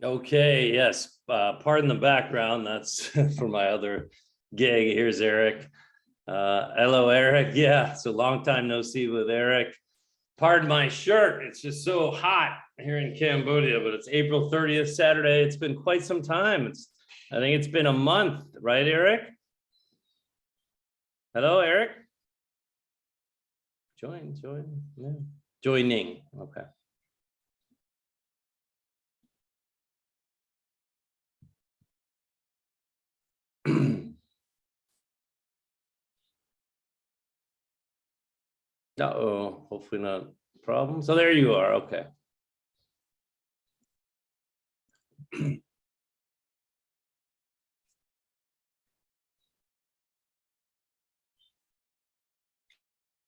Okay, yes. Pardon the background. That's for my other gig. Here's Eric. Hello, Eric. Yeah, it's a long time no see with Eric. Pardon my shirt. It's just so hot here in Cambodia, but it's April 30th, Saturday. It's been quite some time. I think it's been a month, right, Eric? Hello, Eric. Join. Yeah. Joining. Okay. Uh-oh, hopefully not a problem. So there you are. Okay.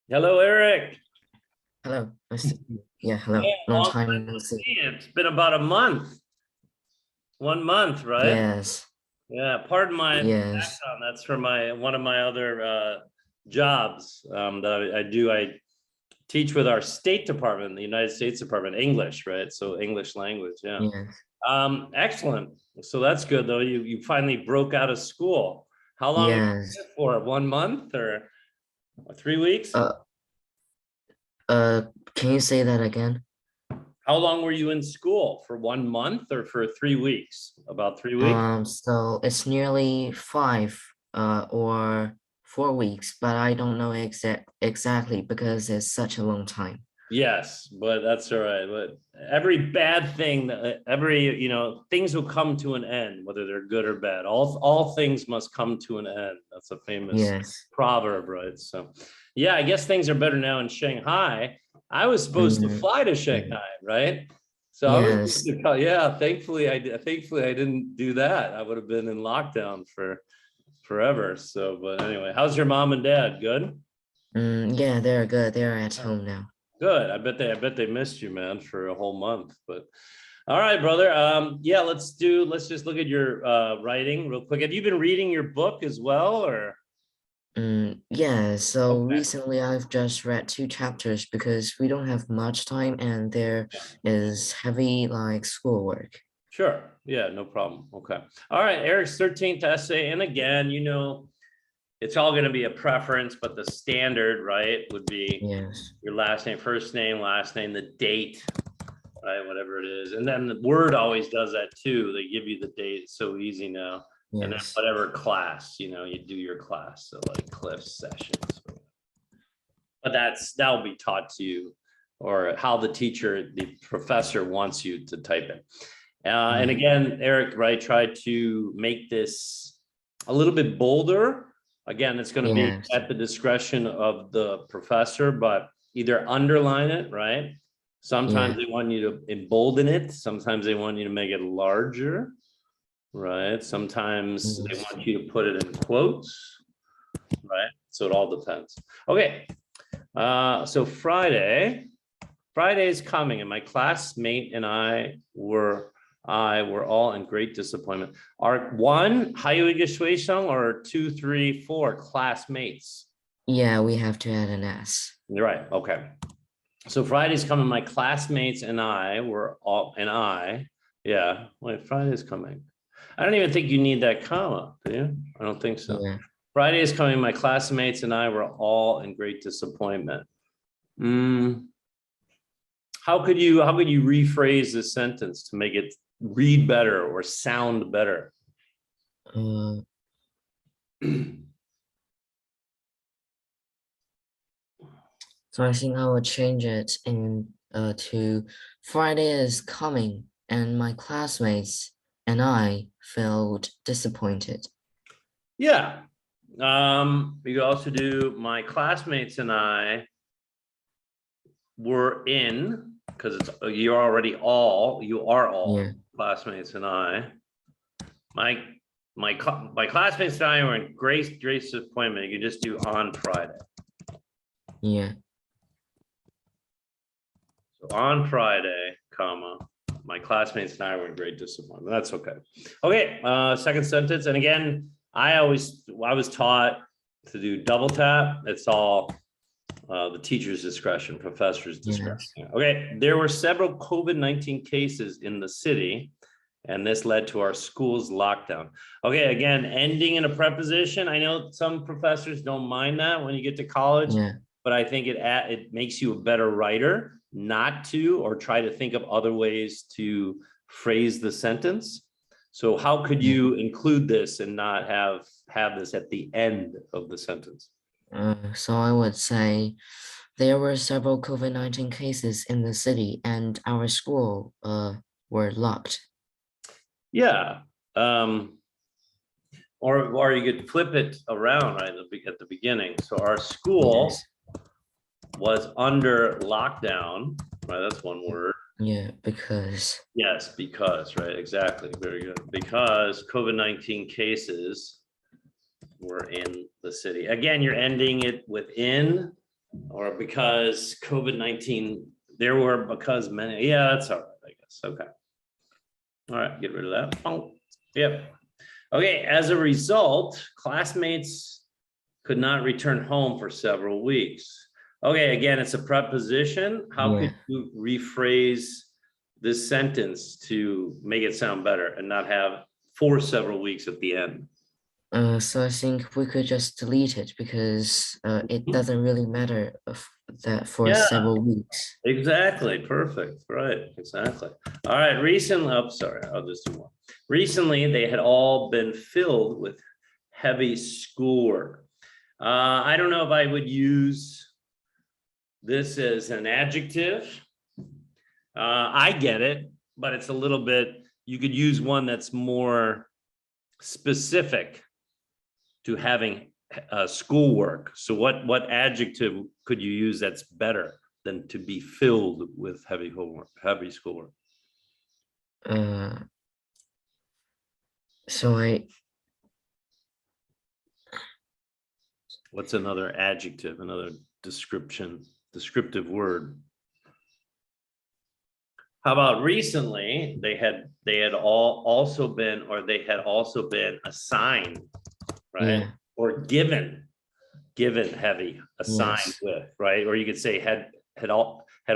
Hello, Eric. Hello, yeah, hello. Yeah, Long long time time no to see. see. It's been about a month. 1 month, right? Yes, Yeah, pardon my yes, background. That's for one of my other jobs that I do. I teach with our State Department, the United States Department, English, right? So English language, yeah. yes. Excellent. So that's good though. You finally broke out of school. How long have you Yes. been for? 1 month or 3 weeks? Uh, can you say that again? How long were you in school? For 1 month or for 3 weeks? About 3 weeks? So it's nearly 5 or 4 weeks, but I don't know exactly because it's such a long time. Yes, but that's all right. But every bad thing, things will come to an end, whether they're good or bad. All things must come to an end. That's a famous Yes. proverb, right? So, yeah, I guess things are better now in Shanghai. I was supposed to Mm, fly to yeah. Shanghai, right? So I was supposed Yes. to call, yeah, thankfully I didn't do that. I would have been in lockdown for forever. So, but anyway, how's your mom and dad? Good? Yeah, they're good. They're at home now. Good. I bet they missed you, man, for a whole month. But all right, brother. Yeah, let's just look at your writing real quick. Have you been reading your book as well, or Yeah, so okay? recently I've just read 2 chapters because we don't have much time and there Yeah. is heavy like schoolwork. Sure. Yeah, no problem. Okay. All right, Eric's 13th essay. And again, it's all going to be a preference, but the standard, right, would be Yes, your last name, last name, the date, right? Whatever it is. And then the Word always does that too. They give you the date. It's so easy now. And then yes. whatever class, you do your class. So like Cliff's sessions. But that'll be taught to you, or how the professor wants you to type it. And Yeah, again, Eric, right, tried to make this a little bit bolder. Again, it's going to be yes, at the discretion of the professor, but either underline it, right? Sometimes yeah, they want you to embolden it. Sometimes they want you to make it larger, right? Sometimes they yes. want you to put it in quotes, right? So it all depends. Okay. So Friday is coming, and my classmate and I were all in great disappointment. Our one Hayuiga or 2, 3, 4 classmates. Yeah, we have to add an S. You're right. Okay. So Friday's coming. My classmates and I were all, yeah. Wait, Friday's coming. I don't even think you need that comma, do you? I don't think so. Yeah. Friday is coming. My classmates and I were all in great disappointment. How could you rephrase this sentence to make it read better or sound better? Uh, so I think I will change it to Friday is coming and my classmates and I felt disappointed. Yeah. You could also do my classmates and I were in, because you are all Yeah, classmates and I. My classmates and I were in great disappointment. You could just do on Friday. yeah. So on Friday, comma, my classmates and I were in great disappointment. That's okay. Okay, second sentence. And again, I was taught to do double tap. It's all the teacher's discretion, professor's discretion. Yes. Okay, there were several COVID-19 cases in the city, And this led to our school's lockdown. Okay, again, ending in a preposition. I know some professors don't mind that when you get to college, Yeah. but I think it makes you a better writer not to, or try to think of other ways to phrase the sentence. So how could you include this and not have this at the end of the sentence? So I would say there were several COVID-19 cases in the city and our school were locked. Yeah. Or you could flip it around right at the beginning. So our school Yes. was under lockdown, right? That's one word. Yeah, because. Yes, because, right, exactly, very good. Because COVID-19 cases were in the city. Again, you're ending it within, or because COVID-19, there were because many, yeah, that's all right, I guess, okay. All right, get rid of that. Oh, yep. Okay, as a result, classmates could not return home for several weeks. Okay, again, it's a preposition. How could you rephrase this sentence to make it sound better and not have for several weeks at the end? So I think we could just delete it because it doesn't really matter that for Yeah, several weeks. exactly. Perfect. Right. Exactly. All right. Recently, oh, sorry, I'll just do one. Recently, they had all been filled with heavy schoolwork. I don't know if I would use this as an adjective. I get it, but it's a little bit, you could use one that's more specific to having schoolwork. So what adjective could you use that's better than to be filled with heavy homework, heavy schoolwork? So What's another adjective, another descriptive word? How about recently they had also been assigned, right? Or given heavy, assigned with, right? Or you could say had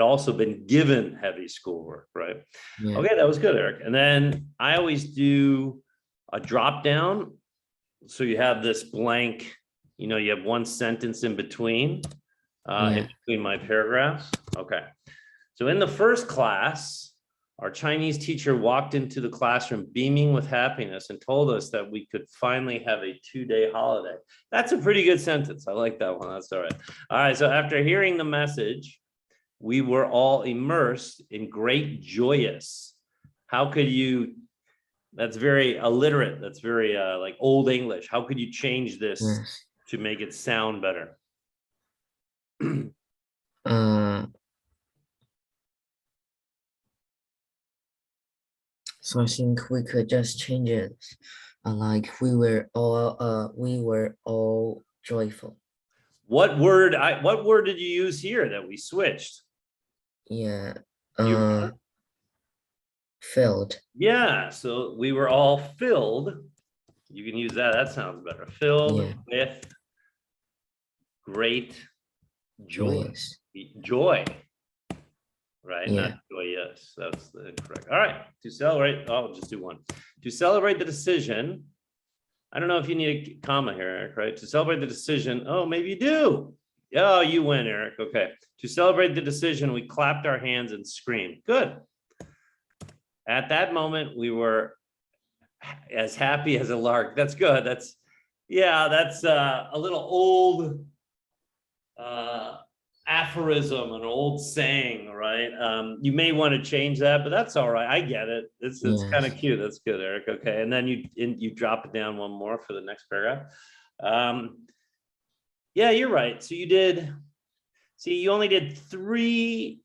also been given heavy schoolwork, right? Okay, that was good, Eric. And then I always do a drop down. So you have this blank, you have one sentence in between my paragraphs. Okay. So in the first class, our Chinese teacher walked into the classroom beaming with happiness and told us that we could finally have a 2-day holiday. That's a pretty good sentence. I like that one. That's all right. All right. So after hearing the message, we were all immersed in great joyous. How could you, that's very illiterate. That's very like old English. How could you change this to make it sound better? So I think we could just change it, like we were all joyful. What word did you use here that we switched? Yeah. Filled. Yeah, so we were all filled. You can use that. That sounds better. Filled with great joy. Joy. Right? Not joyous. That's the incorrect. All right. To celebrate. Oh, I'll just do one. To celebrate the decision. I don't know if you need a comma here, Eric, right? To celebrate the decision. Oh, maybe you do. Oh, you win, Eric. Okay. To celebrate the decision, we clapped our hands and screamed. Good. At that moment, we were as happy as a lark. That's good. That's a little old aphorism, an old saying, right? You may want to change that, but that's all right. I get it. It's kind of cute. That's good, Eric. Okay, and then you drop it down one more for the next paragraph. Yeah, you're right. So you only did 3.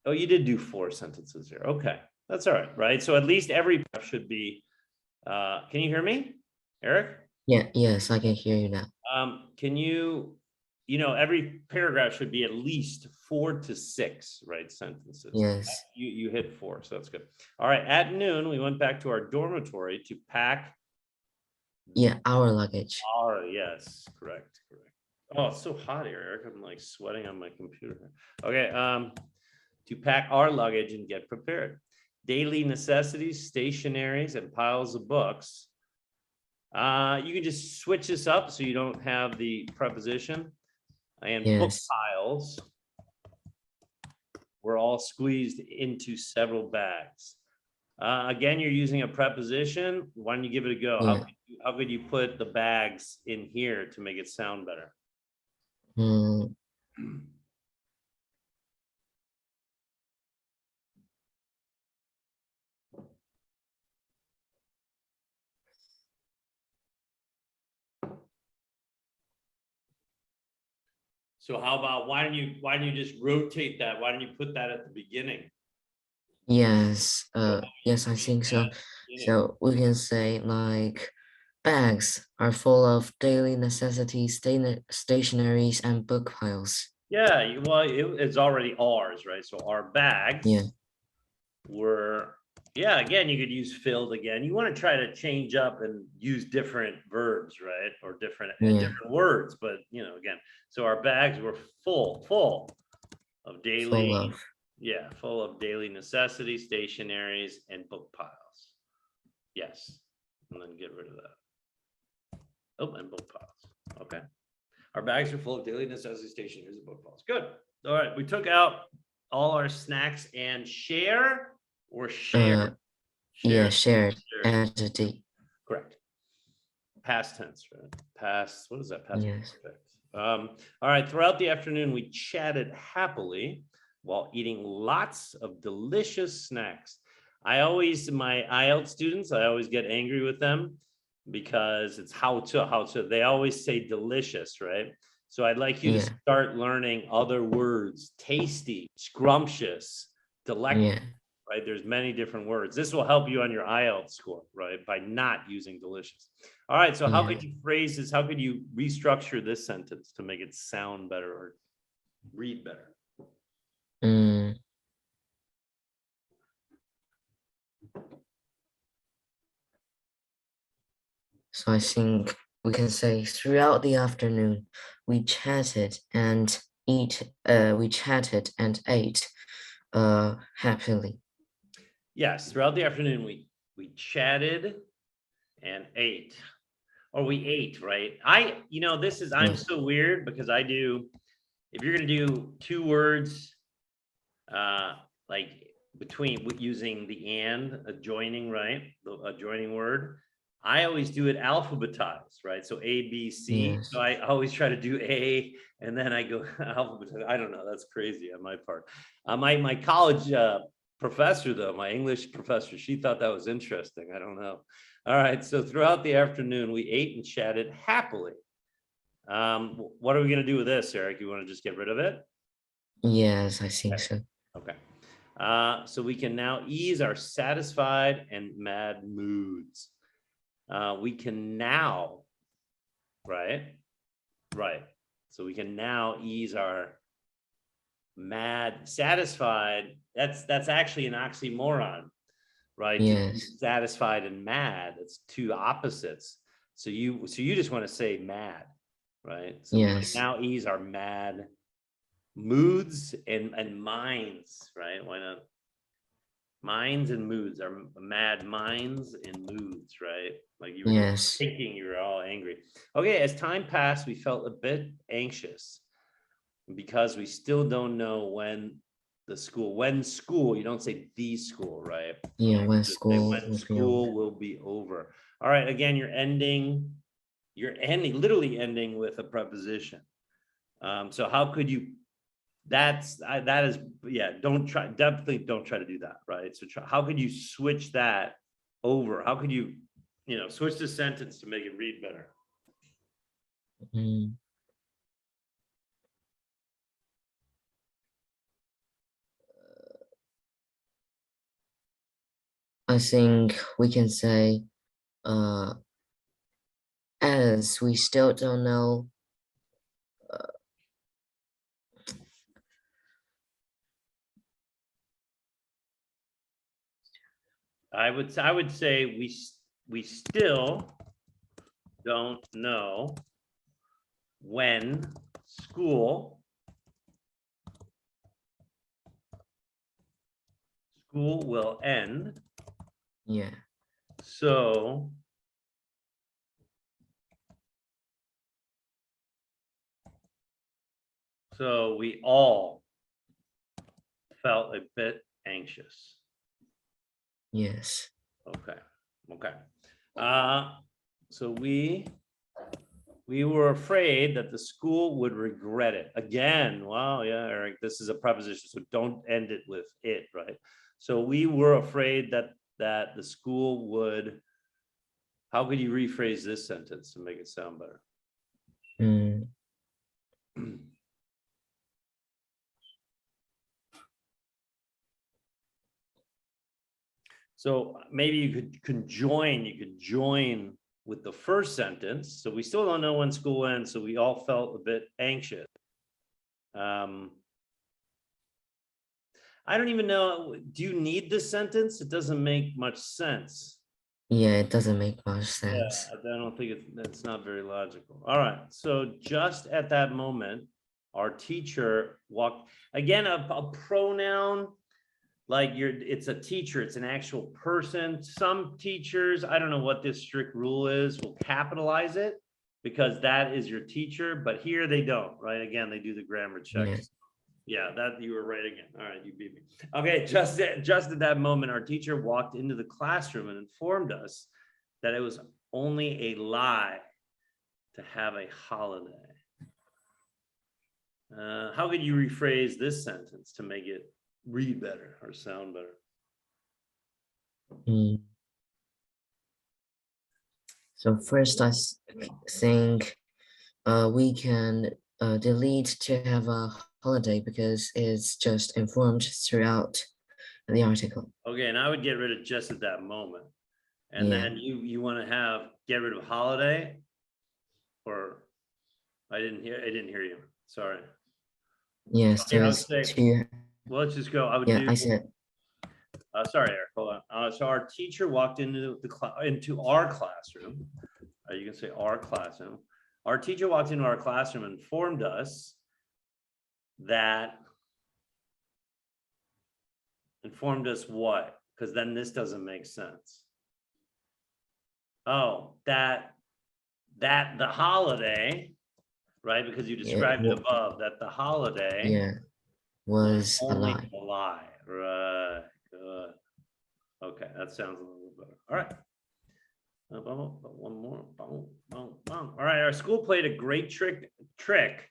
Oh, you did do 4 sentences here. Okay, that's all right, right? So at least every should be. Can you hear me, Eric? Yes, I can hear you now. Can you? Every paragraph should be at least 4 to 6, right? Sentences. Yes. You hit 4, so that's good. All right. At noon, we went back to our dormitory to pack. Yeah, our luggage. Yes, correct. Oh, it's so hot here, Eric. I'm like sweating on my computer. Okay. To pack our luggage and get prepared. daily necessities, stationaries, and piles of books. You can just switch this up so you don't have the preposition. And book Yes. piles were all squeezed into several bags. Again, you're using a preposition. Why don't you give it a go? Yeah. How could you put the bags in here to make it sound better? Mm, So how about why don't you just rotate that? Why don't you put that at the beginning? yes. Yes, I think so. Beginning. So we can say like bags are full of daily necessities, stationaries, and book piles. Yeah, well, it's already ours, right? So our bags Yeah. were, yeah, again, you could use filled again. You want to try to change up and use different verbs, right? Or different words, but again, so our bags were full of daily, Full of. yeah, full of daily necessities, stationaries, and book piles. Yes, and then get rid of that. Oh, and book piles. Okay. Our bags are full of daily necessities, stationaries, and book piles. Good. All right, we took out all our snacks and share or share. Yeah, shared Share. entity. Correct. Past tense, right? Past, what is that? Past Yes. perfect. All right, throughout the afternoon, we chatted happily while eating lots of delicious snacks. My IELTS students, I always get angry with them because it's how to, they always say delicious, right? So I'd like you to start learning other words: tasty, scrumptious, delectable. Yeah. Right? There's many different words. This will help you on your IELTS score, right? By not using delicious. All right. So how could you phrase this? How could you restructure this sentence to make it sound better or read better? So I think we can say throughout the afternoon, we chatted and ate happily. Yes, throughout the afternoon, we chatted and ate. Or we ate, right? I'm so weird because I do, if you're gonna do two words, like between using the and adjoining, right? The adjoining word, I always do it alphabetized, right? So A, B, C. Yes. So I always try to do A and then I go alphabetized. I don't know, that's crazy on my part. My college professor though, my English professor, she thought that was interesting. I don't know. All right, so throughout the afternoon, we ate and chatted happily. What are we gonna do with this, Eric? You wanna just get rid of it? Yes, I think so. Okay. So we can now ease our satisfied and mad moods. We can now, right? So we can now ease our satisfied. That's actually an oxymoron, right? Yes. Satisfied and mad. It's two opposites. So you just want to say mad, right? So we can now ease our mad moods and minds, right? Why not? Minds and moods, are mad minds and moods, right? Like you were thinking, you were all angry. Okay, as time passed, we felt a bit anxious because we still don't know when school, you don't say the school, right? Yeah, when When school will be over. All right, again, you're literally ending with a preposition. So how could you, that is, yeah, definitely don't try to do that, right? So how could you switch that over? How could you, switch the sentence to make it read better? I think we can say, as we still don't know, I would say we still don't know when school school will end. Yeah. So we all felt a bit anxious. Yes. Okay. So we were afraid that the school would regret it. Again, wow, yeah, Eric, this is a preposition, so don't end it with it, right? So we were afraid that the school would. How could you rephrase this sentence to make it sound better? So maybe you could join with the first sentence. So we still don't know when school ends, so we all felt a bit anxious. I don't even know, do you need this sentence? It doesn't make much sense. Yeah, it doesn't make much sense. Yeah, I don't think it's not very logical. All right, so just at that moment, our teacher walked, again, a pronoun, like it's a teacher, it's an actual person. Some teachers, I don't know what this strict rule is, will capitalize it because that is your teacher, but here they don't, right? Again, they do the grammar checks. Yeah, that you were right again. All right, you beat me. Okay, just at that moment, our teacher walked into the classroom and informed us that it was only a lie to have a holiday. How could you rephrase this sentence to make it read better or sound better? So first, I think we can delete to have a holiday because it's just informed throughout the article. Okay, and I would get rid of just at that moment. And then you want to get rid of holiday, or I didn't hear you. Sorry. Yes, Okay, there's two. Well, let's just go. I would Yeah, do. I said. Sorry, Eric. Hold on. So our teacher walked into our classroom. You can say our classroom. Our teacher walked into our classroom and informed us that. Informed us what? Because then this doesn't make sense. Oh, that the holiday, right? Because you described it above, that the holiday was only a lie. a lie. Right. Good. Okay, that sounds a little better. All right. One more. All right, our school played a great trick.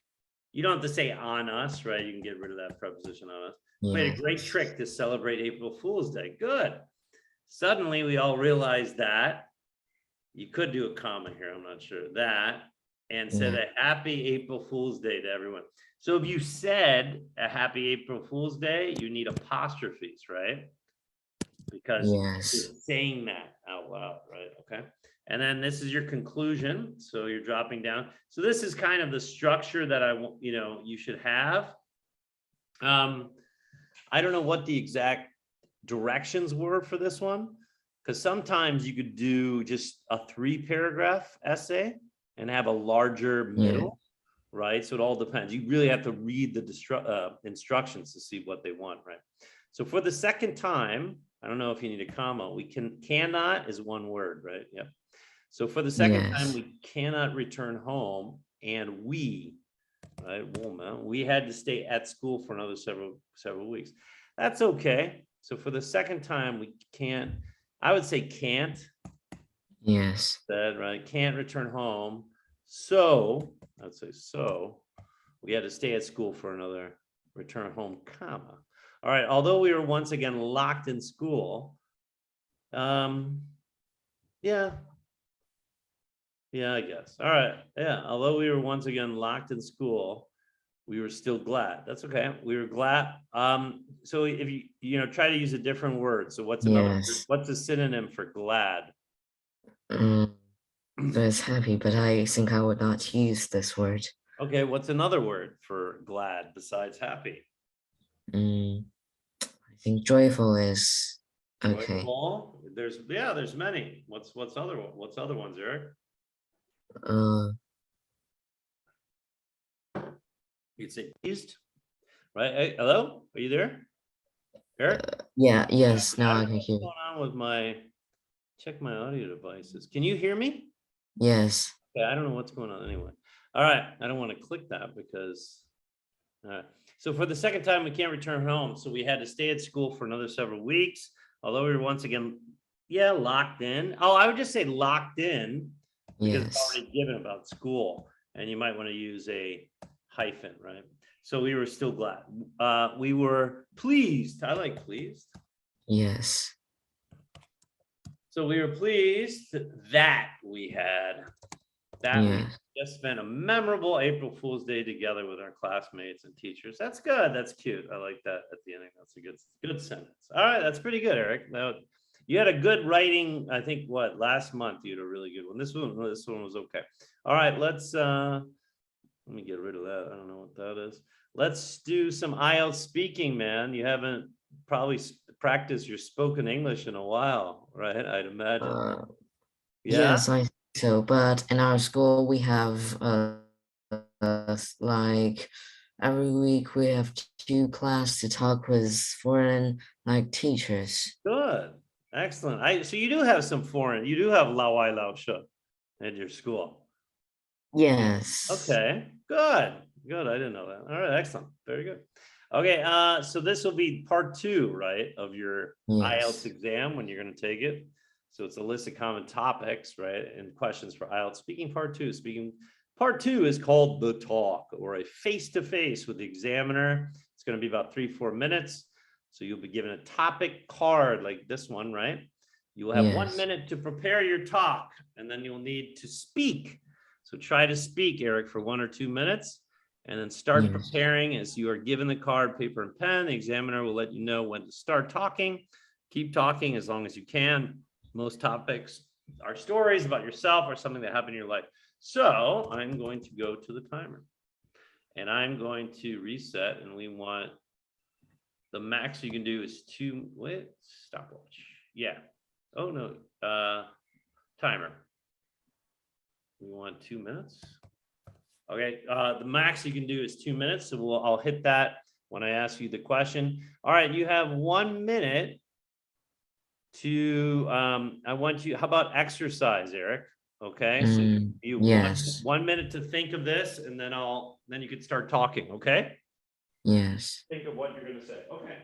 You don't have to say on us, right? You can get rid of that preposition on us. Played a great trick to celebrate April Fool's Day. Good. Suddenly we all realized that you could do a comma here, I'm not sure, that, and said a happy April Fool's Day to everyone. So if you said a happy April Fool's Day, you need apostrophes, right? Because you're saying that out loud, right? Okay. And then this is your conclusion. So you're dropping down. So this is kind of the structure that you should have. I don't know what the exact directions were for this one, because sometimes you could do just a 3-paragraph essay and have a larger middle, right? So it all depends. You really have to read the instructions to see what they want, right? So for the second time, I don't know if you need a comma. We cannot is one word, right? Yep. So for the second time, we cannot return home, and right, we had to stay at school for another several weeks. That's okay. So for the second time, we can't. I would say can't. Yes. That right? Can't return home. So I'd say so. We had to stay at school for another return home, comma. All right. Although we were once again locked in school. Yeah. Yeah, I guess. All right. Yeah. Although we were once again locked in school, we were still glad. That's okay. We were glad. So if you try to use a different word. So what's a synonym for glad? So it's happy, but I think I would not use this word. Okay, what's another word for glad besides happy? I think joyful is okay. Joyful? There's many. What's other ones, Eric? You'd say pleased, right? Hey, hello, are you there? Eric? Yeah, yes, now I I don't know can what's hear you. going on with check my audio devices. Can you hear me? Yes, Okay, I don't know what's going on anyway. All right, I don't want to click that because, all right. So for the second time, we can't return home. So we had to stay at school for another several weeks, although we were once again, yeah, locked in. Oh, I would just say locked in because it's yes, already given about school, and you might want to use a hyphen, right? So we were still glad. We were pleased. I like pleased. yes, So we were pleased that we yeah. just spent a memorable April Fool's Day together with our classmates and teachers. That's good. That's cute. I like that at the ending. That's a good sentence. All right, that's pretty good, Eric. Now, you had a good writing. I think what last month you had a really good one. This one was okay. All right, let me get rid of that. I don't know what that is. Let's do some IELTS speaking, man. You haven't probably practiced your spoken English in a while, right? I'd imagine. Uh, Yeah. yes, I think so. But in our school, we have like every week we have two class to talk with foreign like teachers. Good. Excellent. So you do have some foreign, you do have Lao Ai Lao Shu at your school. Yes, Okay, good. Good. I didn't know that. All right, excellent. Very good. Okay, so this will be part two, right, of your IELTS yes, exam when you're going to take it. So it's a list of common topics, right, and questions for IELTS speaking part two. Speaking part two is called the talk or a face-to-face with the examiner. It's going to be about 3-4 minutes. So you'll be given a topic card like this one, right? You will have 1 yes, minute to prepare your talk, and then you'll need to speak. So try to speak, Eric, for 1 or 2 minutes, and then start yes, preparing as you are given the card, paper and pen. The examiner will let you know when to start talking. Keep talking as long as you can. Most topics are stories about yourself or something that happened in your life. So I'm going to go to the timer, and I'm going to reset, and we want the max you can do is stopwatch. Yeah. Oh no, timer. We want 2 minutes. Okay, the max you can do is 2 minutes, so I'll hit that when I ask you the question. All right, you have 1 minute to, I want you, how about exercise, Eric? Okay, so you yes, 1 minute to think of this, and then you can start talking, okay? yes. Think of what you're gonna say, okay.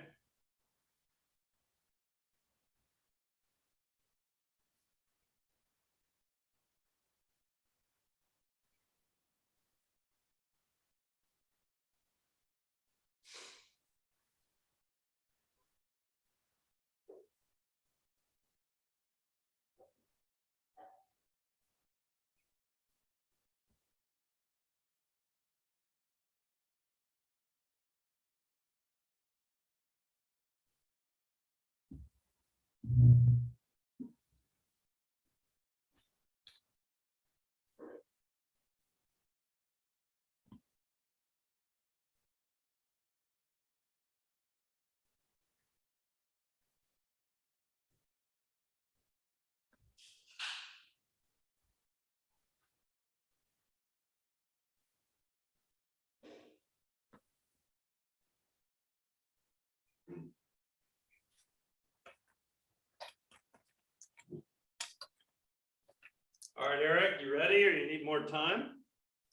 All right, Eric, you ready or you need more time?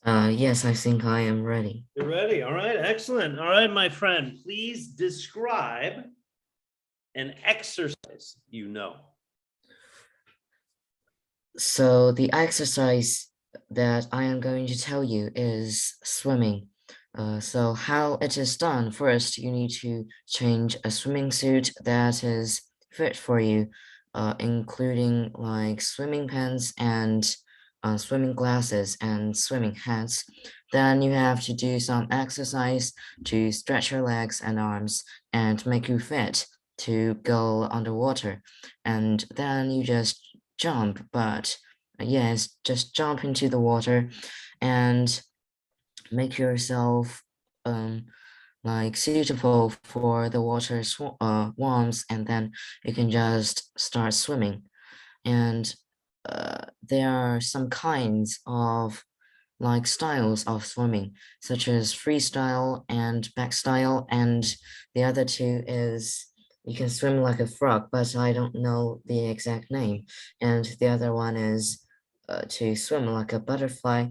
Yes, I think I am ready. You're ready. All right, excellent. All right, my friend, please describe an exercise you know. So the exercise that I am going to tell you is swimming. So how it is done, first you need to change a swimming suit that is fit for you, including like swimming pants and swimming glasses and swimming hats. Then you have to do some exercise to stretch your legs and arms and make you fit to go underwater. And then you just jump, but yes, just jump into the water and make yourself like suitable for the water warms, and then you can just start swimming. And there are some kinds of like styles of swimming, such as freestyle and backstyle, and the other two is you can swim like a frog, but I don't know the exact name. And the other one is to swim like a butterfly.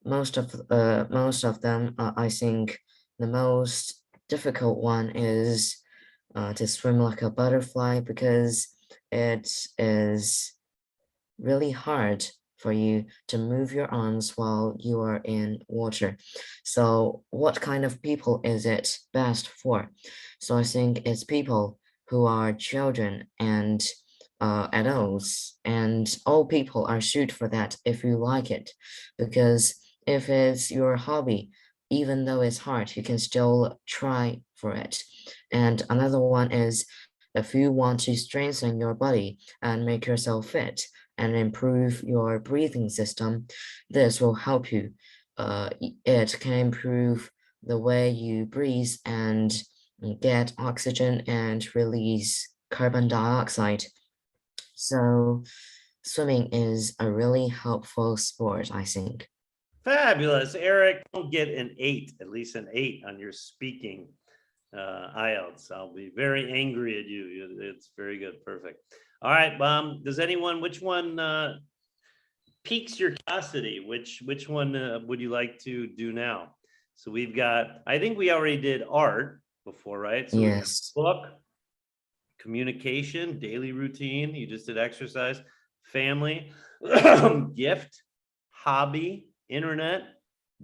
Most of them, I think the most difficult one is to swim like a butterfly because it is really hard for you to move your arms while you are in water. So what kind of people is it best for? So I think it's people who are children and adults, and all people are suited for that if you like it. Because if it's your hobby, even though it's hard, you can still try for it. And another one is if you want to strengthen your body and make yourself fit, and improve your breathing system, this will help you. It can improve the way you breathe and get oxygen and release carbon dioxide. So swimming is a really helpful sport, I think. Fabulous. Eric, don't get an 8, at least an 8 on your speaking IELTS. I'll be very angry at you. It's very good. Perfect. All right. Does anyone, which one piques your curiosity? Which one would you like to do now? So we've got, I think we already did art before, right? So we have Yes. book, communication, daily routine. You just did exercise, family, gift, hobby, internet,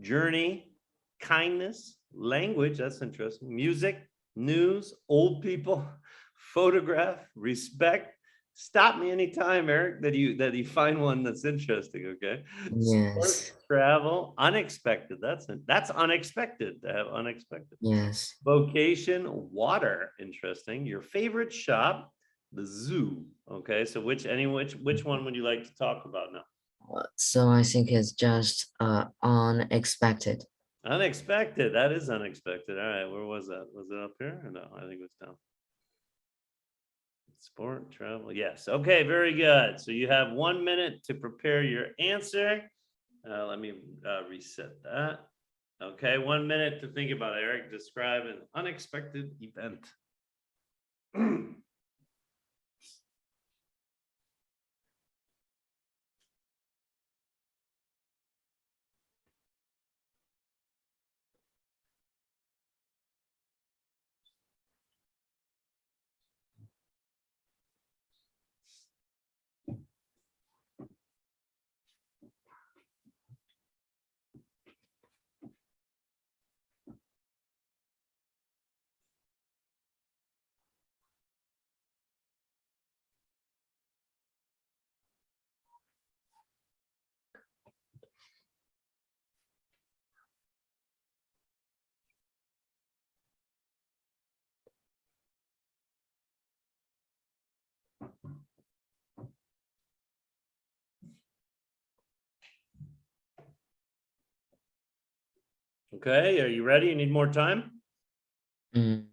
journey, kindness, language. That's interesting. Music, news, old people, photograph, respect. Stop me anytime, Eric, that you find one that's interesting. Okay. Sport, Yes. travel, unexpected. That's unexpected to have unexpected. Yes. Vocation, water. Interesting. Your favorite shop, the zoo. Okay. So which one would you like to talk about now? So I think it's just unexpected. Unexpected. That is unexpected. All right. Where was that? Was it up here? No, I think it was down. Sport, travel. Yes. Okay. Very good. So you have 1 minute to prepare your answer. Let me reset that. Okay. 1 minute to think about it. Eric, describe an unexpected event. Okay, are you ready? You need more time? Mm,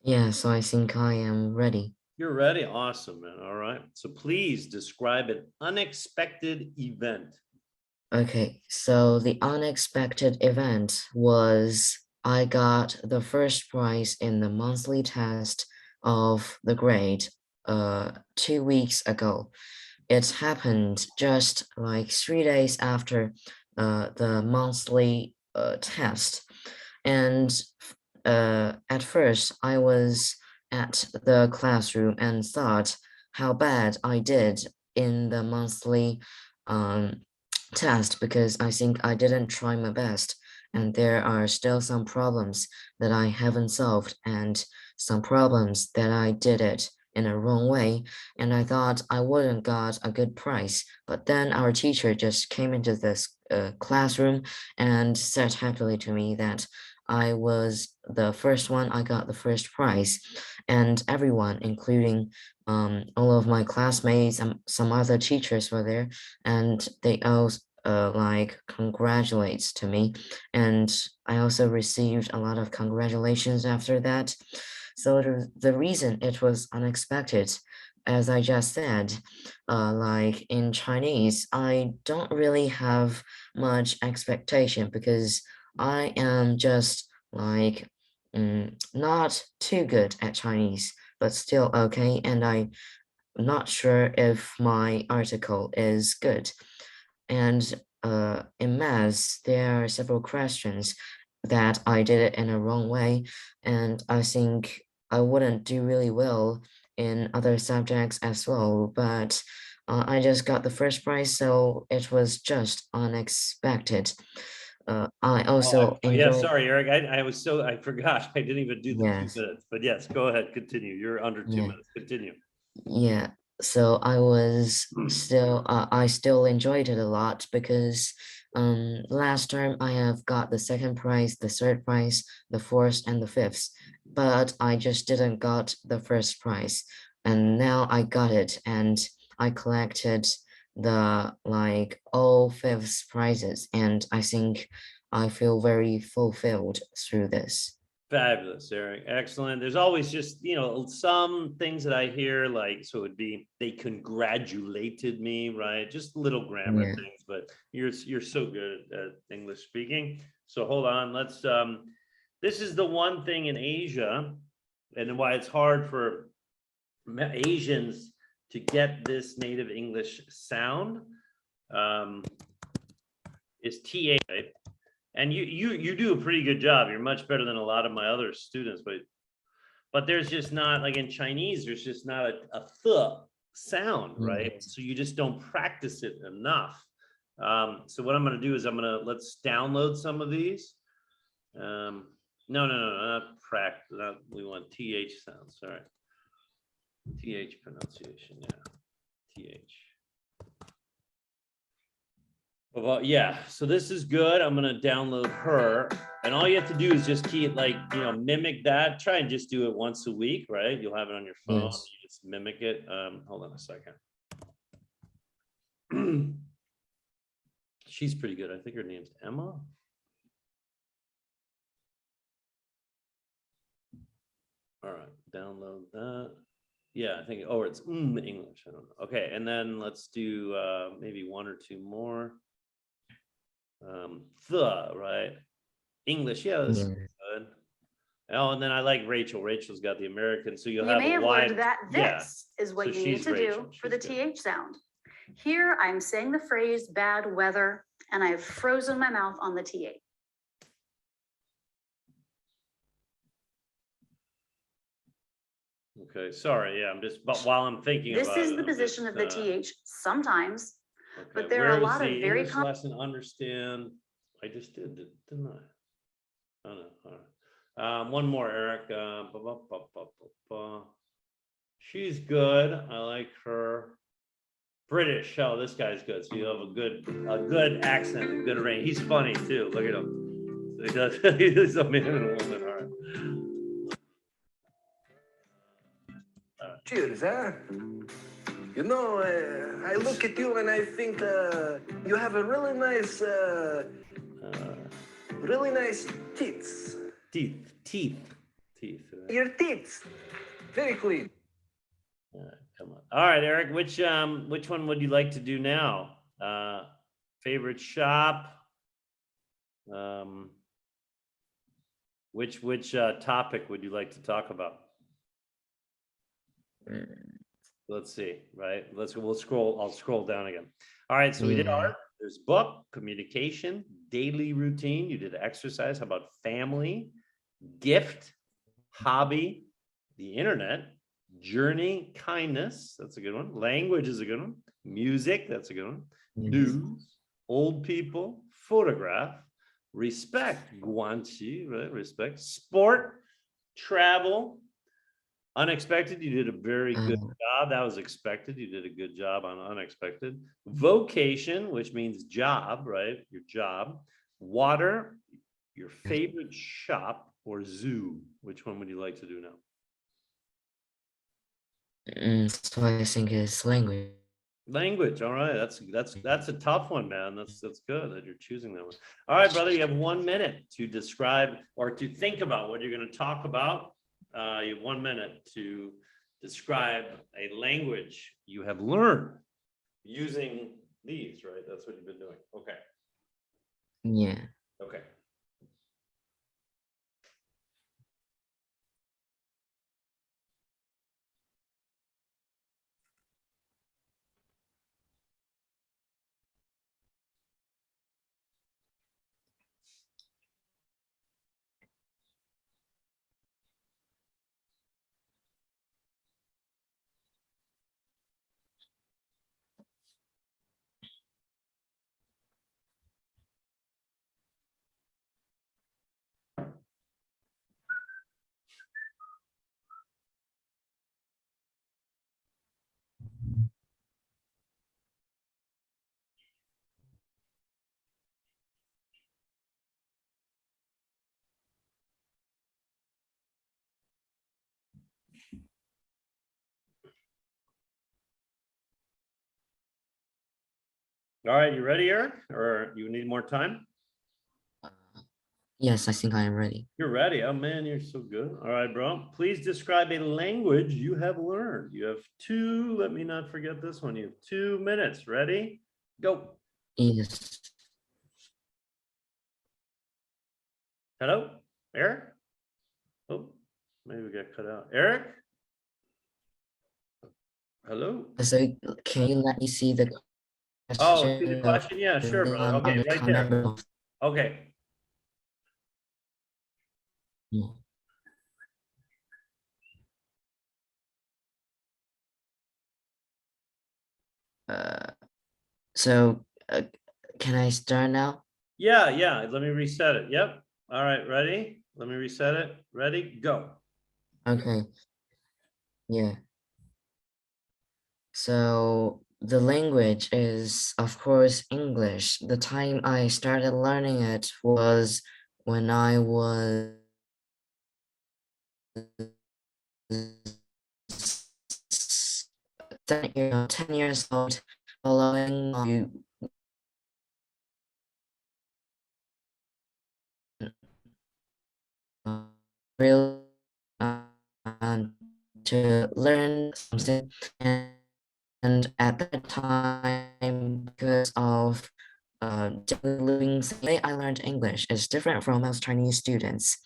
yeah, so I think I am ready. You're ready? Awesome, man. All right. So please describe an unexpected event. Okay, so the unexpected event was I got the first prize in the monthly test of the grade 2 weeks ago. It happened just like 3 days after the monthly test. And at first, I was at the classroom and thought how bad I did in the monthly um, test because I think I didn't try my best. And there are still some problems that I haven't solved and some problems that I did it in a wrong way. And I thought I wouldn't got a good prize. But then our teacher just came into this classroom and said happily to me that I was the first one, I got the first prize. And everyone, including all of my classmates and some other teachers were there, and they all like congratulates to me. And I also received a lot of congratulations after that. So the reason it was unexpected, as I just said, like in Chinese, I don't really have much expectation because I am just like not too good at Chinese. but still okay. And I'm not sure if my article is good. And in maths, there are several questions that I did it in a wrong way. And I think I wouldn't do really well in other subjects as well. But I just got the first prize, so it was just unexpected. I also Yeah, enjoyed, sorry, Eric. I forgot. I didn't even do the 2 yes, minutes. But yes, go ahead. Continue. You're under 2 yeah. minutes. Continue. Yeah, so I still enjoyed it a lot because last term I have got the second prize, the third prize, the fourth and the fifth, but I just didn't got the first prize. And now I got it and I collected the like all fifth prizes, and I think I feel very fulfilled through this. Fabulous, Eric. Excellent. There's always just, some things that I hear, like, so it'd be, they congratulated me, right? Just little grammar Yeah. things, but you're so good at English speaking. So hold on, this is the one thing in Asia, and why it's hard for Asians to get this native English sound, is TA, right? And you do a pretty good job. You're much better than a lot of my other students, but there's just not, like in Chinese, there's just not a th sound, right? So you just don't practice it enough. So what I'm going to do is let's download some of these. No, not practice. We want th sounds. Sorry, th pronunciation. Yeah, th. Well, yeah, so this is good. I'm gonna download her, and all you have to do is just keep mimic that. Try and just do it once a week, right? You'll have it on your phone. Yes. You just mimic it. Hold on a second. She's pretty good. I think her name's Emma. All right, download that. Yeah, I think. Oh, it's English. I don't know. Okay, and then let's do maybe one or two more. Right? English, yeah, this is good. Oh, and then I like Rachel. Rachel's got the American, so you'll You have may a have wide. learned that Yeah. this is what So you need she's to Rachel. do for the She's good. TH sound. Here, I'm saying the phrase bad weather, and I've frozen my mouth on the TA. Okay, sorry. Yeah, but while I'm thinking This about is it, the I'm position just, of the TH sometimes, okay, but there are a where was lot of the very English lesson? Understand. I just didn't I? Oh no. All right. One more, Eric. She's good. I like her. British. Oh, this guy's good. So you have a good accent, a good range. He's funny too. Look at him. So he does. He's a man and a woman. All right. Cheers, huh? You know, I look at you and I think you have a really nice teeth. Teeth. Your teeth, very clean. All right, come on. All right, Eric. Which one would you like to do now? Favorite shop. Which topic would you like to talk about? Let's see, right? We'll scroll. I'll scroll down again. All right, so we did art. There's book, communication, daily routine. You did exercise. How about family, gift, hobby, the internet, journey, kindness. That's a good one. Language is a good one. Music. That's a good one. News, old people, photograph, respect, guanxi, right? Respect, sport, travel. Unexpected, you did a very good job. That was expected. You did a good job on unexpected. Vocation, which means job, right? Your job. Water, your favorite shop, or zoo. Which one would you like to do now? So I think it's language. Language. All right. That's a tough one, man. That's good that you're choosing that one. All right, brother. You have 1 minute to describe or to think about what you're going to talk about. You have 1 minute to describe a language you have learned using these, right? That's what you've been doing. Okay. Yeah. Okay. All right, you ready, Eric? Or you need more time? Yes, I think I am ready. You're ready. Oh man, you're so good. All right, bro. Please describe a language you have learned. You have two, let me not forget this one. You have 2 minutes. Ready? Go. Yes. Hello, Eric? Oh, maybe we got cut out. Eric? Hello? So can you let me see the Oh, see the question? question? Yeah, sure, brother. Okay, I right can't there. remember. Okay. Uh, so can I start now? Yeah, yeah. Let me reset it. Yep. All right, ready? Let me reset it. Ready? Go. Okay. Yeah. So the language is, of course, English. The time I started learning it was when I was 10 years old, following my real to learn something. And at that time, because of daily living, the way I learned English is different from most Chinese students.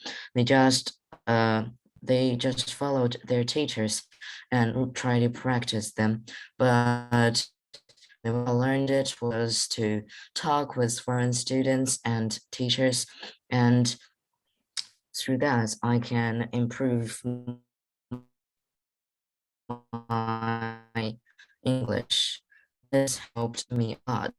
Uh, they just followed their teachers and try to practice them. But the way I learned it was to talk with foreign students and teachers, and through that, I can improve my English. This helped me a lot.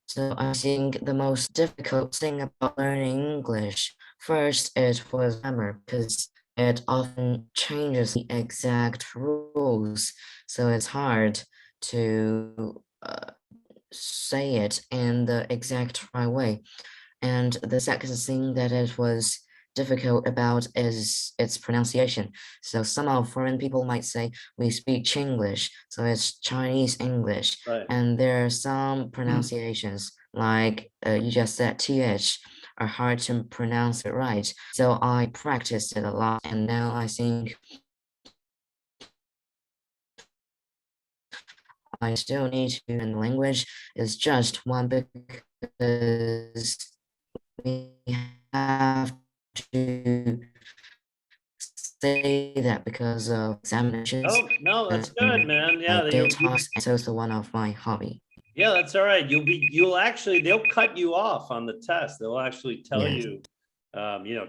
So I think the most difficult thing about learning English, first it was grammar, because it often changes the exact rules. So it's hard to say it in the exact right way. And the second thing that it was difficult about is its pronunciation. So some of foreign people might say we speak Chinglish, so it's Chinese English. Right. And there are some pronunciations like you just said th are hard to pronounce it right. So I practiced it a lot, and now I think I still need to, and language is just one because we have to say that because of examinations Oh, no, that's good, and man. Yeah, data talks, and it's also one of my hobby. yeah, that's all right. You'll actually, they'll cut you off on the test. They'll actually tell Yes. you,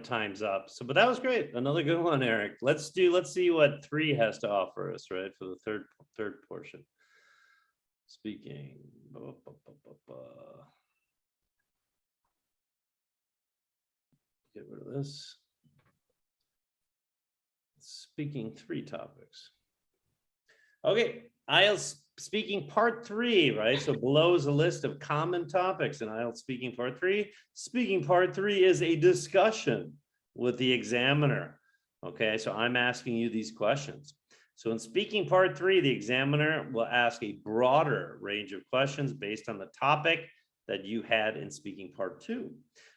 time's up. So, but that was great. Another good one, Eric. Let's see what 3 has to offer us, right? For the third portion. Speaking. Get rid of this. Speaking 3 topics. Okay, IELTS speaking part 3, right? So below is a list of common topics in IELTS speaking part 3. Speaking part 3 is a discussion with the examiner. Okay, so I'm asking you these questions. So in speaking part 3, the examiner will ask a broader range of questions based on the topic that you had in speaking part 2.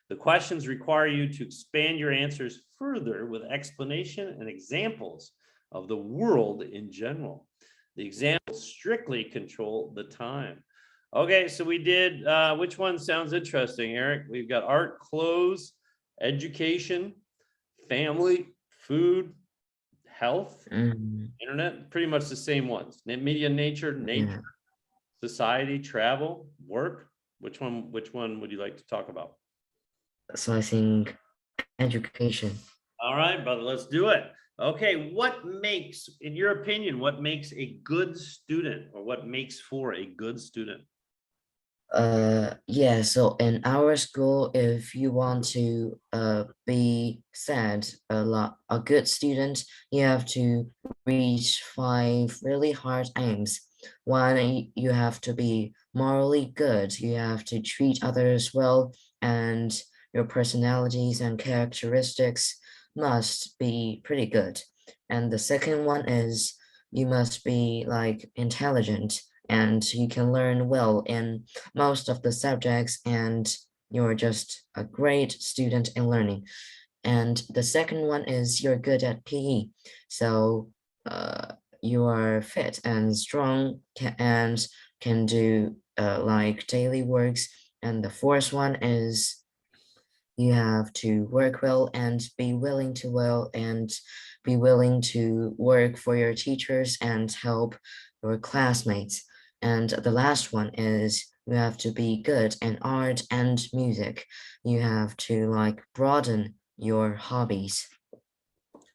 The questions require you to expand your answers further with explanation and examples of the world in general. The examples strictly control the time. Okay, so we did, which one sounds interesting, Eric? We've got art, clothes, education, family, food, health, internet, pretty much the same ones. Media, nature, Yeah. society, travel, work. Which one would you like to talk about? So I think education. All right, brother, let's do it. Okay, what makes, in your opinion, what makes a good student, or what makes for a good student? Yeah, so in our school, if you want to be said a good student, you have to reach 5 really hard aims. One, you have to be morally good, you have to treat others well, and your personalities and characteristics must be pretty good. And the second one is you must be like intelligent. and you can learn well in most of the subjects, and you're just a great student in learning. And the second one is you're good at PE. So you are fit and strong and can do like daily works. And the fourth one is you have to work well and be willing to work for your teachers and help your classmates. And the last one is you have to be good in art and music. You have to like broaden your hobbies.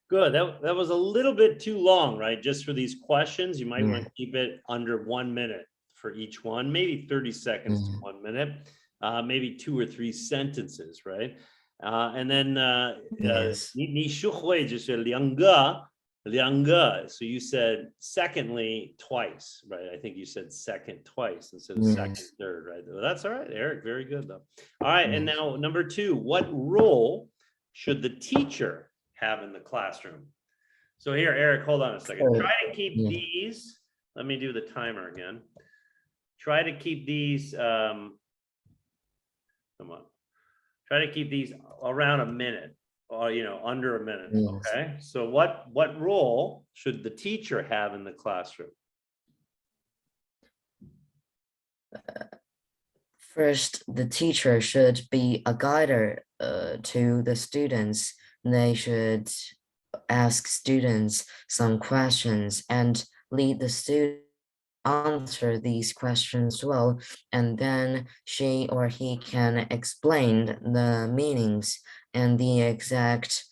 Good. That was a little bit too long, right? Just for these questions, you might want Yeah. to keep it under 1 minute for each one, maybe 30 seconds to 1 minute, maybe 2 or 3 sentences, right? And then Yes. 你学会就是两个. So you said secondly twice, right? I think you said second twice instead of second, Yes. third, right? Well, that's all right, Eric. Very good though. All right, and Yes. now number 2, what role should the teacher have in the classroom? So here, Eric, hold on a second. So, Try to keep yeah. these. Let me do the timer again. Try to keep these. Come on. Try to keep these around a minute, or under a minute. Yes. Okay. So what role should the teacher have in the classroom? First, the teacher should be a guider to the students. They should ask students some questions and lead the student answer these questions well, and then she or he can explain the meanings and the exact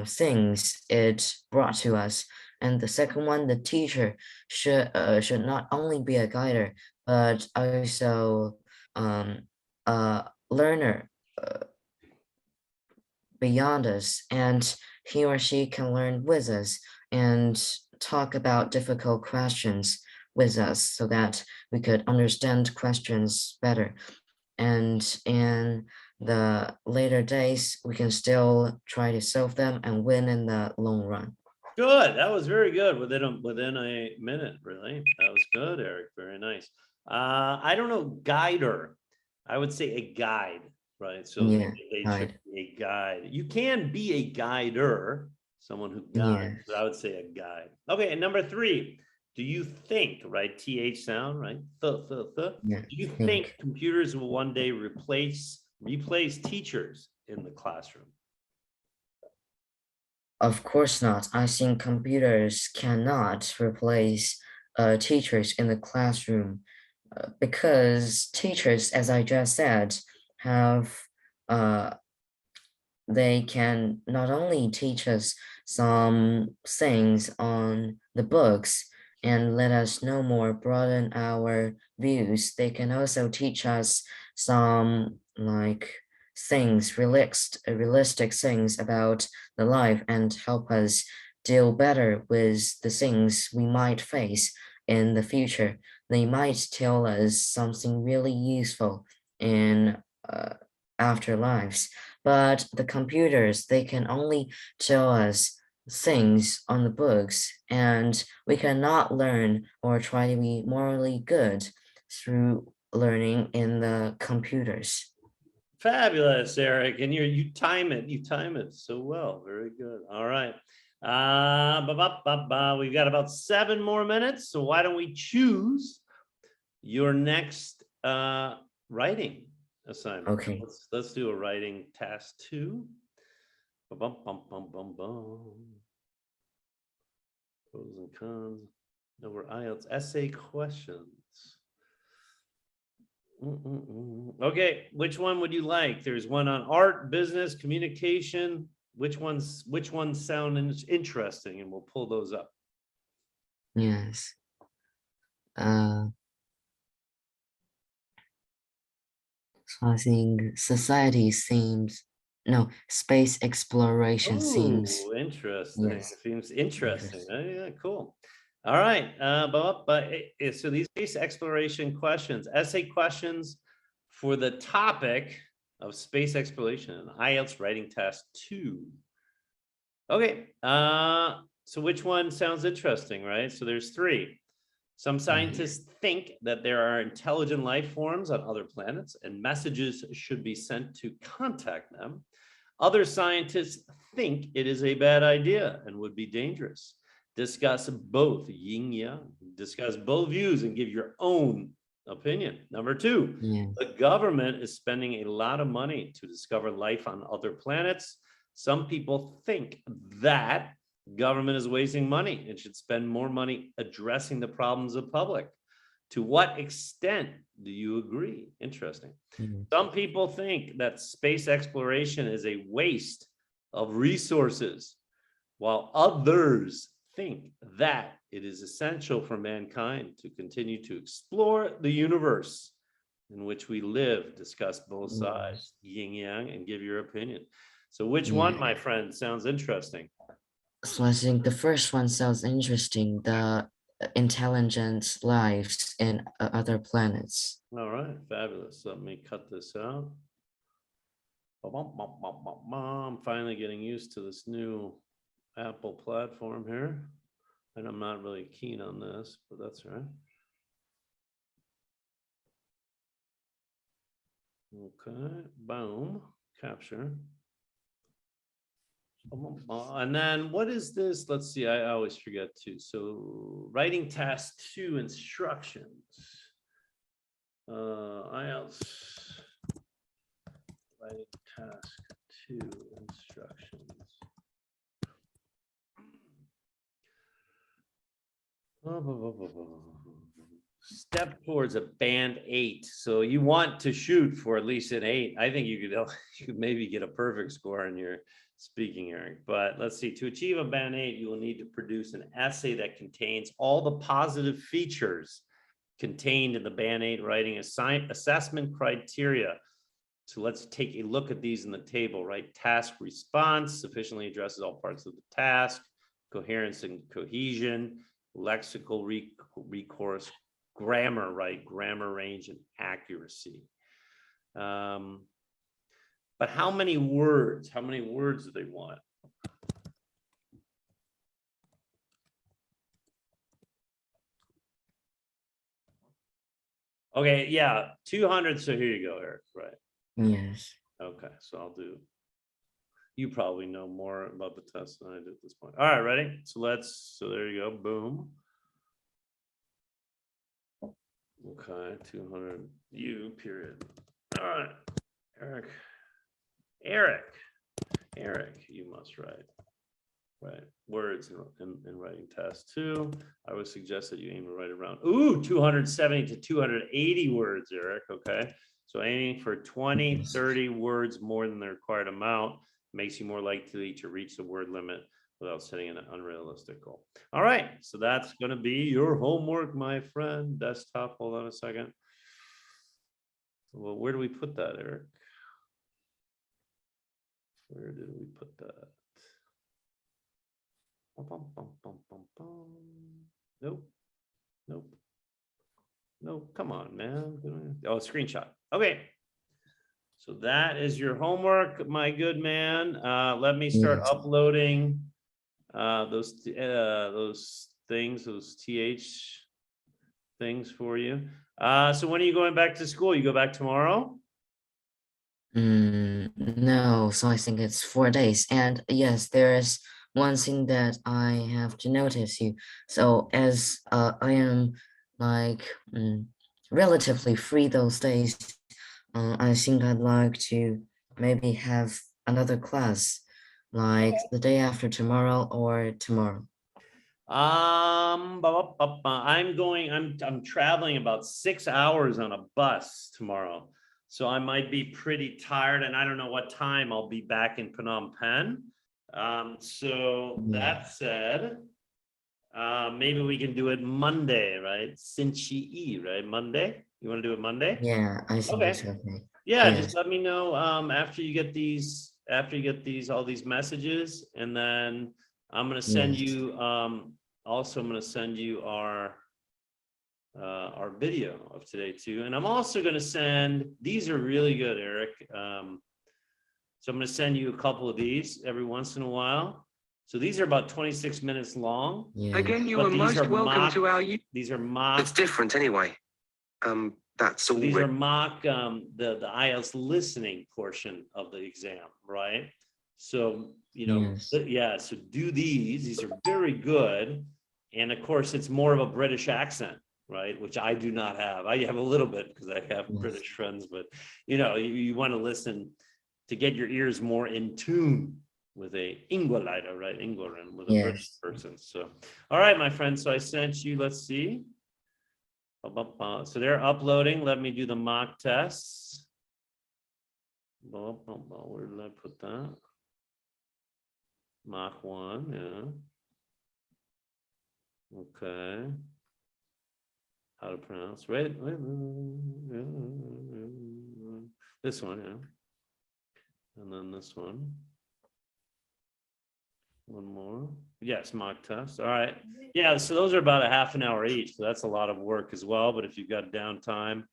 things it brought to us. And the second one, the teacher should not only be a guider, but also a learner beyond us, and he or she can learn with us and talk about difficult questions with us so that we could understand questions better. And in the later days, we can still try to solve them and win in the long run. Good. That was very good. Within a minute, really. That was good, Eric. Very nice. I don't know, guider. I would say a guide, right? So Yeah, they should guide. be a guide. You can be a guider, someone who guides, Yes. but I would say a guide. Okay, and number 3, do you think, right? TH sound, right? Yeah, Do you think. think computers will one day replace teachers in the classroom? Of course not. I think computers cannot replace teachers in the classroom because teachers, as I just said, have they can not only teach us some things on the books and let us know more, broaden our views, they can also teach us some like things, realistic things about the life and help us deal better with the things we might face in the future. They might tell us something really useful in afterlives. But the computers, they can only show us things on the books, and we cannot learn or try to be morally good through learning in the computers. Fabulous, Eric. And you time it so well. Very good. All right. We've got about 7 more minutes. So why don't we choose your next writing assignment? Okay. Let's do a writing task 2. Pros and cons over IELTS essay questions. Okay, which one would you like? There's one on art, business, communication. Which ones sound interesting, and we'll pull those up. Yes. So I think society seems, no, space exploration seems. Oh, interesting. Yes. Seems interesting. Interesting. Oh, yeah, cool. All right. So these space exploration questions, essay questions for the topic of space exploration, IELTS writing task 2. Okay. So which one sounds interesting, right? So there's 3. Some scientists think that there are intelligent life forms on other planets and messages should be sent to contact them. Other scientists think it is a bad idea and would be dangerous. Discuss both yin yang, discuss both views and give your own opinion. Number two, Yeah. the government is spending a lot of money to discover life on other planets. Some people think that government is wasting money and should spend more money addressing the problems of public. To what extent do you agree? Interesting. Mhm. Some people think that space exploration is a waste of resources, while others think that it is essential for mankind to continue to explore the universe in which we live. Discuss both sides, yin yang, and give your opinion. So which one, my friend, sounds interesting? So I think the first one sounds interesting, the intelligent lives in other planets. All right, fabulous. Let me cut this out. I'm finally getting used to this new Apple platform here. And I'm not really keen on this, but that's all right. Okay, boom, capture. And then what is this? Let's see, I always forget to. So writing task 2 instructions. IELTS. Writing task 2 instructions. Step towards a band 8. So you want to shoot for at least an 8. I think you could maybe get a perfect score in your speaking, Eric. But let's see, to achieve a band 8, you will need to produce an essay that contains all the positive features contained in the band 8 writing assessment criteria. So let's take a look at these in the table, right? Task response sufficiently addresses all parts of the task, coherence and cohesion, lexical recourse, grammar, right? Grammar range and accuracy. But how many words? How many words do they want? Okay, yeah, 200. So here you go, Eric, right? Yes. Okay, so I'll do. You probably know more about the test than I do at this point. All right, ready? So there you go, boom. Okay, 200, you, period. All right, Eric, you must write. Right, words in writing task 2. I would suggest that you aim to write around 270 to 280 words, Eric. Okay, so aiming for 20, 30 words more than the required amount makes you more likely to reach the word limit without setting an unrealistic goal. All right, so that's going to be your homework, my friend. Desktop, hold on a second. Well, where do we put that, Eric? Where did we put that? Nope, come on, man. Oh, screenshot. Okay, so that is your homework, my good man. Let me start uploading those things, those TH things for you. So when are you going back to school? You go back tomorrow? No, so I think it's 4 days. And yes, there is one thing that I have to notice you. So as I am like relatively free those days, I think I'd like to maybe have another class like the day after tomorrow or tomorrow. I'm traveling about 6 hours on a bus tomorrow. So I might be pretty tired and I don't know what time I'll be back in Phnom Penh. So that said, maybe we can do it Monday, right? Sinchi, right? Monday? You want to do it Monday? Yeah, I think it's okay. Yeah, Yes. just let me know after you get these, all these messages, and then I'm gonna send you also I'm gonna send you our video of today too. And I'm also gonna send, these are really good, Eric. So I'm gonna send you a couple of these every once in a while. So these are about 26 minutes long. Yeah. Again, you But are these most are welcome mock- to our. These are mock. It's different anyway. That's all. These are mock the IELTS listening portion of the exam, right? So, you know, Yes. yeah, so do these are very good. And of course, it's more of a British accent, right? Which I do not have. I have a little bit because I have Yes. British friends, but you know, you want to listen to get your ears more in tune with a Ingoliter, right? Ingolern, with a British Yes. person. So, all right, my friend. So I sent you, let's see. So they're uploading. Let me do the mock tests. Where did I put that? Mock 1, yeah. Okay. How to pronounce? Right. This one, yeah. And then this one. One more. Yes, mock test. All right. Yeah, so those are about a half an hour each. So that's a lot of work as well. But if you've got downtime,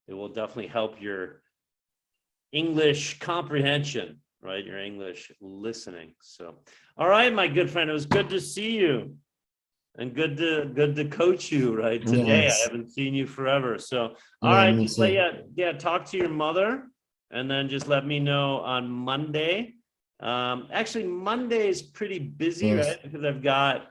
it will definitely help your English comprehension, right? Your English listening. So, all right, my good friend, it was good to see you. And good to coach you right today. Yes. I haven't seen you forever. So, all Yeah, right, me just let too. yeah, talk to your mother, and then just let me know on Monday. Actually, Monday is pretty busy, Yes. right? Because I've got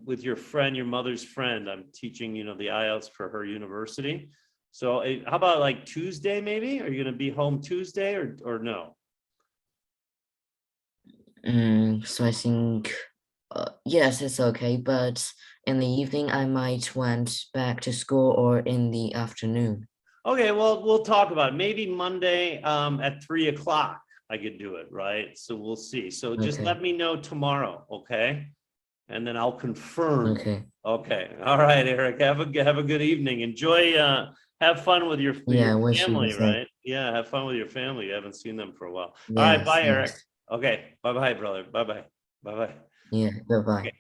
with your friend, your mother's friend, I'm teaching, you know, the IELTS for her university. So, how about like Tuesday? Maybe are you going to be home Tuesday or no? So I think, yes, it's okay. But in the evening, I might went back to school, or in the afternoon. Okay, well, we'll talk about it. Maybe Monday at 3 o'clock. I could do it, right? So we'll see. So just Okay. let me know tomorrow, okay? And then I'll confirm. Okay. Okay. All right, Eric. Have a good evening. Enjoy. Have fun with your Yeah, I wish you the family, same. right? Yeah, have fun with your family. You haven't seen them for a while. All right, Yes. bye, Yes. Eric. Okay, bye, brother. Bye, bye. Yeah. Bye bye. Okay.